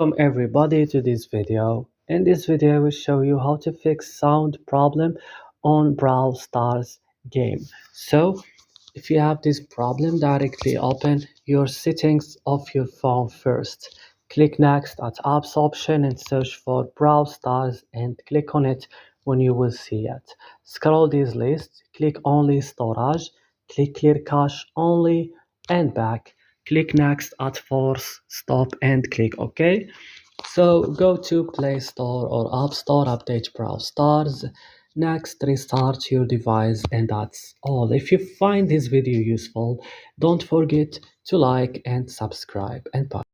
Welcome everybody to this video. In this video I will show you how to fix sound problem on Brawl Stars game. So if you have this problem, directly open your settings of your phone first. Click next at apps option and search for Brawl Stars and click on it when you will see it. Scroll this list, click only storage, click clear cache only and back. Click next at force stop and click OK. So go to Play Store or App Store, update Brawl Stars. Next, restart your device, and that's all. If you find this video useful, don't forget to like and subscribe, and bye.